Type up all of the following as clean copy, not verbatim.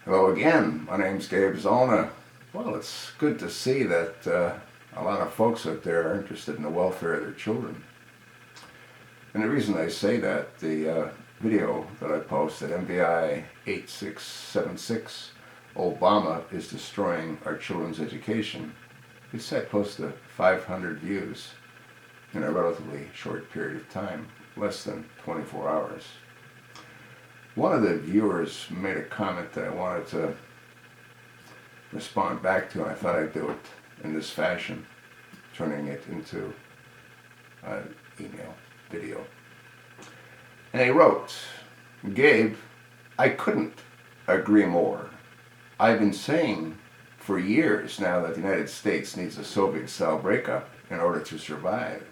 Hello again, my name's Gabe Zollner. Well, it's good to see that a lot of folks out there are interested in the welfare of their children. And the reason I say that, the video that I posted, MVI 8676, Obama is destroying our children's education, it's had close to 500 views in a relatively short period of time, less than 24 hours. One of the viewers made a comment that I wanted to respond back to, and I thought I'd do it in this fashion, turning it into an email video. And he wrote, "Gabe, I couldn't agree more. I've been saying for years now that the United States needs a Soviet-style breakup in order to survive.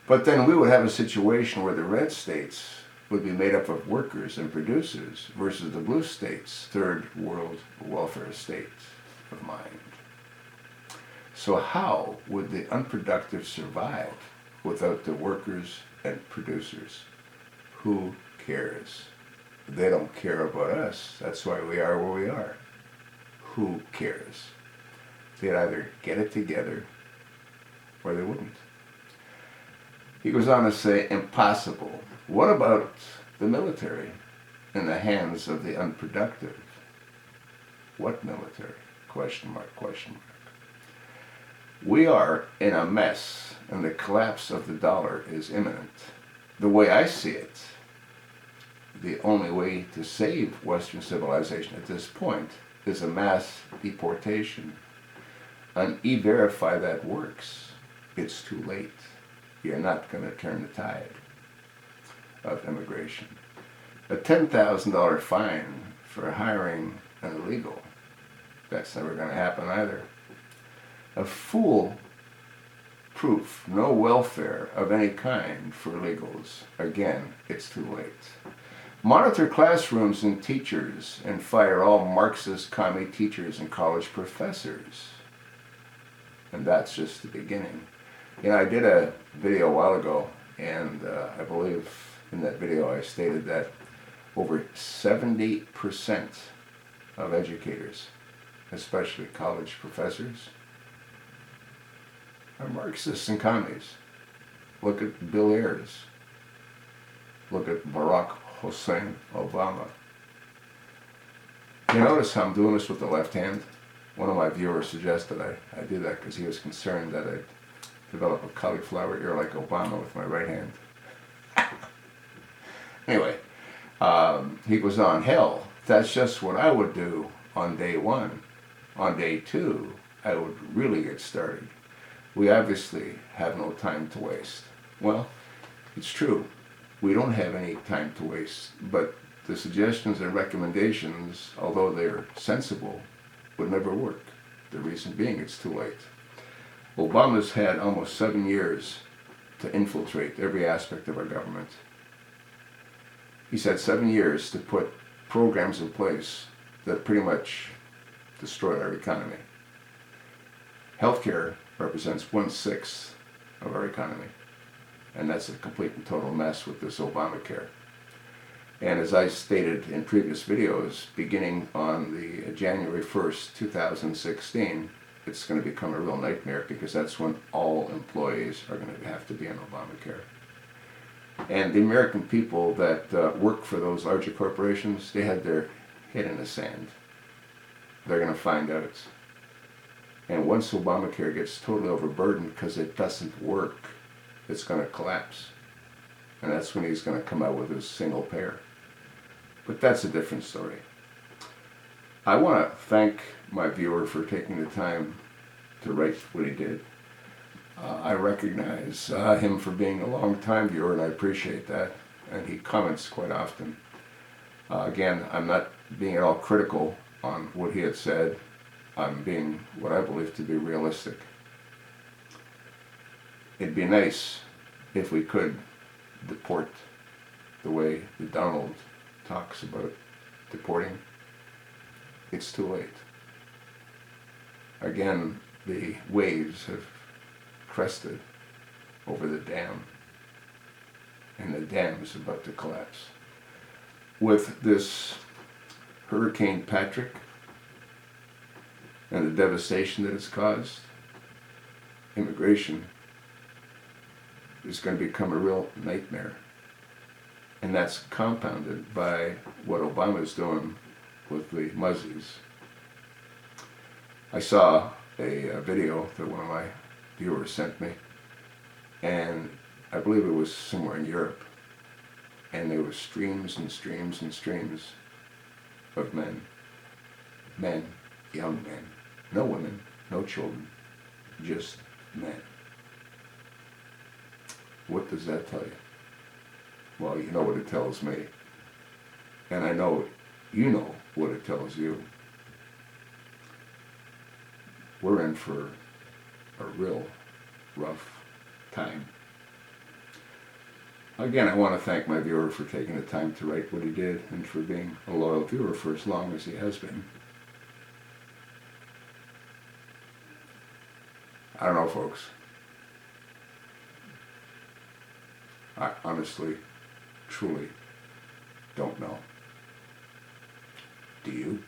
But then we would have a situation where the red states would be made up of workers and producers versus the blue states, third world welfare state of mind. So how would the unproductive survive without the workers and producers? Who cares? They don't care about us. That's why we are where we are. Who cares? They'd either get it together or they wouldn't." He goes on to say, "Impossible. What about the military in the hands of the unproductive?" What military? Question mark, question mark. "We are in a mess and the collapse of the dollar is imminent. The way I see it, the only way to save Western civilization at this point is a mass deportation. An E-Verify that works. It's too late. You're not going to turn the tide of immigration. A $10,000 fine for hiring an illegal. That's never going to happen either. A fool-proof, no welfare of any kind for illegals. Again, it's too late. Monitor classrooms and teachers and fire all Marxist commie teachers and college professors. And that's just the beginning." You know, I did a video a while ago, and I believe in that video I stated that over 70% of educators, especially college professors, are Marxists and commies. Look at Bill Ayers. Look at Barack Hussein Obama. You notice how I'm doing this with the left hand? One of my viewers suggested I do that because he was concerned that I'd develop a cauliflower ear like Obama with my right hand. Anyway, he goes on, "Hell, that's just what I would do on day one. On day two, I would really get started. We obviously have no time to waste." Well, it's true. We don't have any time to waste, but the suggestions and recommendations, although they're sensible, would never work. The reason being, it's too late. Obama's had almost 7 years to infiltrate every aspect of our government. He's had 7 years to put programs in place that pretty much destroy our economy. Healthcare represents 1/6 of our economy, and that's a complete and total mess with this Obamacare. And as I stated in previous videos, beginning on the January 1st, 2016, it's going to become a real nightmare because that's when all employees are going to have to be on Obamacare. And the American people that work for those larger corporations, they had their head in the sand. They're going to find out. And once Obamacare gets totally overburdened because it doesn't work, it's going to collapse. And that's when he's going to come out with his single payer. But that's a different story. I want to thank my viewer for taking the time to write what he did. I recognize him for being a long-time viewer, and I appreciate that. And he comments quite often. Again, I'm not being at all critical on what he had said. I'm being what I believe to be realistic. It'd be nice if we could deport the way that Donald talks about deporting. It's too late. Again, the waves have crested over the dam, and the dam is about to collapse. With this Hurricane Patrick and the devastation that it's caused, immigration is going to become a real nightmare. And that's compounded by what Obama's doing with the Muzzies. I saw a video that one of my viewers sent me, and I believe it was somewhere in Europe, and there were streams and streams and streams of men, young men, no women, no children, just men. What does that tell you? Well, you know what it tells me, and I know you know what it tells you. We're in for a real rough time. Again, I want to thank my viewer for taking the time to write what he did and for being a loyal viewer for as long as he has been. I don't know, folks. I honestly, truly don't know. Do you?